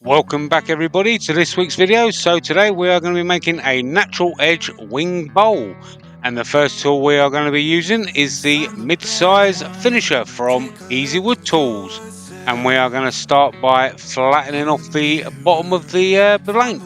Welcome back everybody to this week's video. So today we are going to be making a natural edge wing bowl, and the first tool we are going to be using is the mid-size finisher from Easy Wood Tools, and we are going to start by flattening off the bottom of the blank.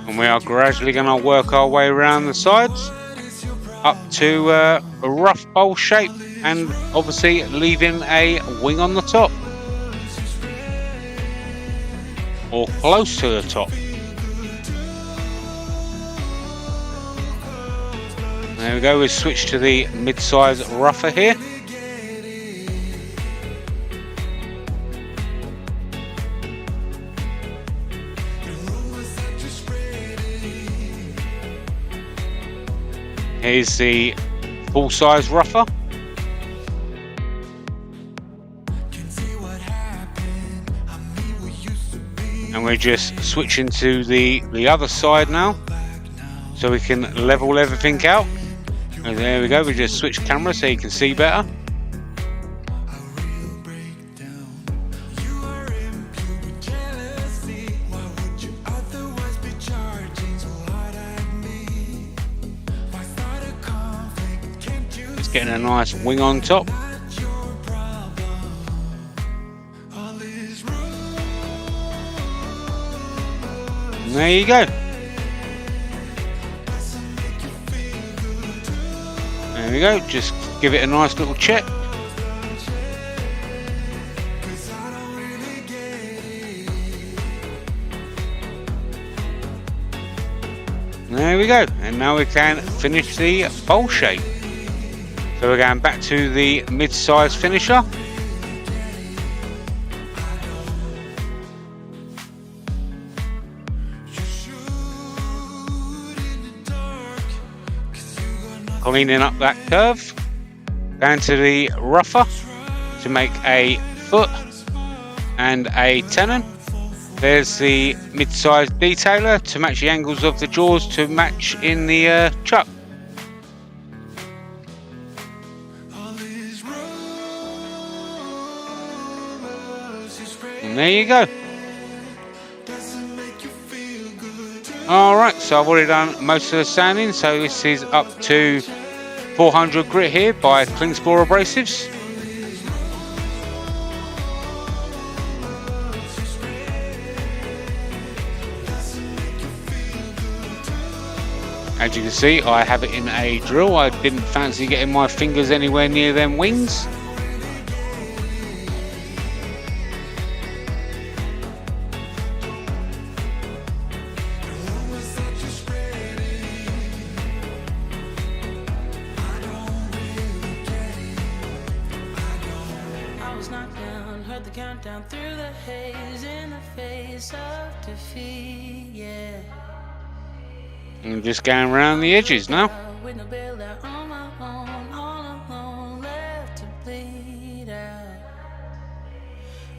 And we are gradually going to work our way around the sides up to a rough bowl shape, and obviously leaving a wing on the top or close to the top. There we go, we switch to the mid-size rougher here. Here's the full-size rougher. And we're just switching to the other side now, so we can level everything out. And there we go, we just switch camera so you can see better. Getting a nice wing on top. And there you go. There we go, just give it a nice little check. There we go, and now we can finish the bowl shape. So we're going back to the mid-size finisher. Cleaning up that curve. Down to the rougher to make a foot and a tenon. There's the mid-size detailer to match the angles of the jaws to match in the chuck. And there you go. Alright, so I've already done most of the sanding, so this is up to 400 Grit Here by Klingspor Abrasives. As you can see, I have it in a drill. I didn't fancy getting my fingers anywhere near them wings. Heard the countdown through the haze in the face of defeat, yeah. I'm just going around the edges now. With no bailout on my own, all alone, left to bleed out.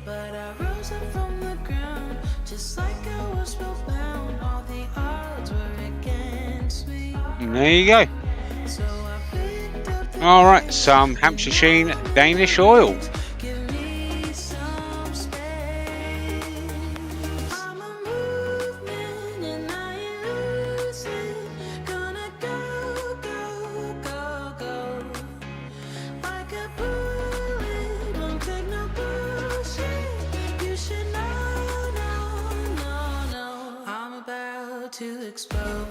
But I rose up from the ground, just like I was spellbound. All the odds were against me. And there you go. So I picked up the Alright, some Hampshire Sheen Danish Oil. to expose.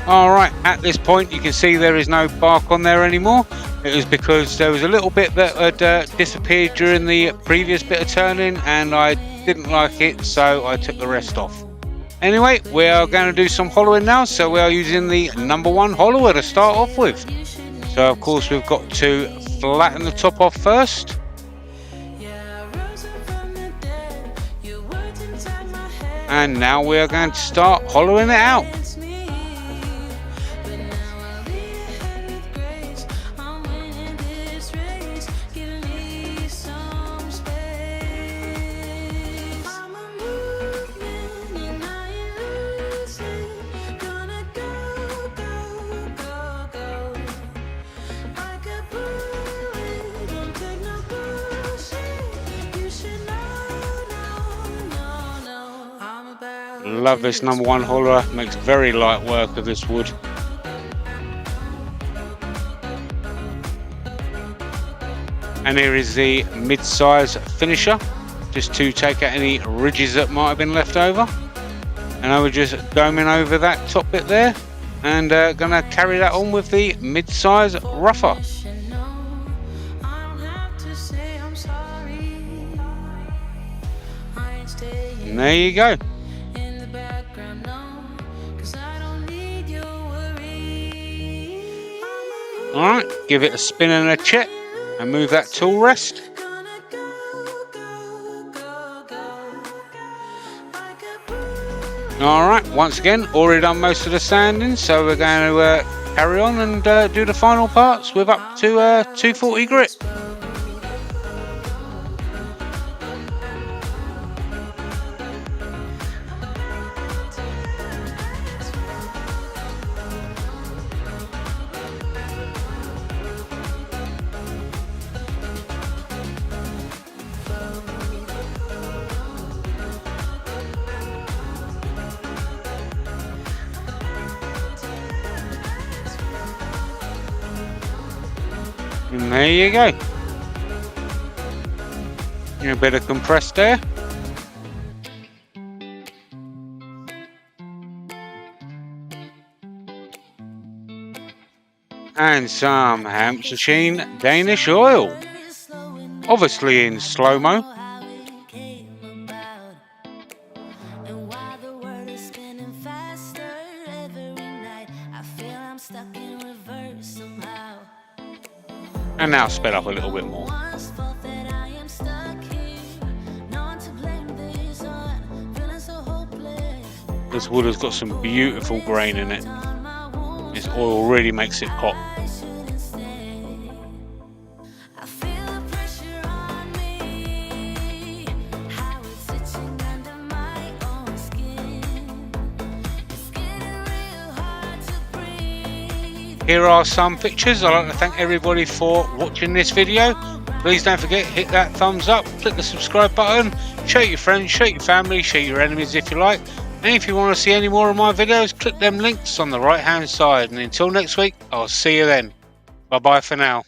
Alright, at this point you can see there is no bark on there anymore. It was because there was a little bit that had disappeared during the previous bit of turning and I didn't like it, so I took the rest off. Anyway, we are going to do some hollowing now, so we are using the #1 hollower to start off with. So of course we've got to flatten the top off first. And now we are going to start hollowing it out. Love this #1 hollower, makes very light work of this wood. And here is the mid-size finisher, just to take out any ridges that might have been left over. And I was just doming over that top bit there, and gonna carry that on with the mid-size rougher. And there you go. Alright, give it a spin and a check and move that tool rest. Alright, once again, already done most of the sanding, so we're going to carry on and do the final parts with up to 240 grit. And there you go. A bit of compressed air. And some Hampshire Sheen Danish Oil. Obviously in slow-mo. And now sped up a little bit more. This wood has got some beautiful grain in it. This oil really makes it pop. Here are some pictures. I'd like to thank everybody for watching this video. Please don't forget, hit that thumbs up, click the subscribe button, show your friends, show your family, show your enemies if you like. And if you want to see any more of my videos, click them links on the right hand side. And until next week, I'll see you then. Bye bye for now.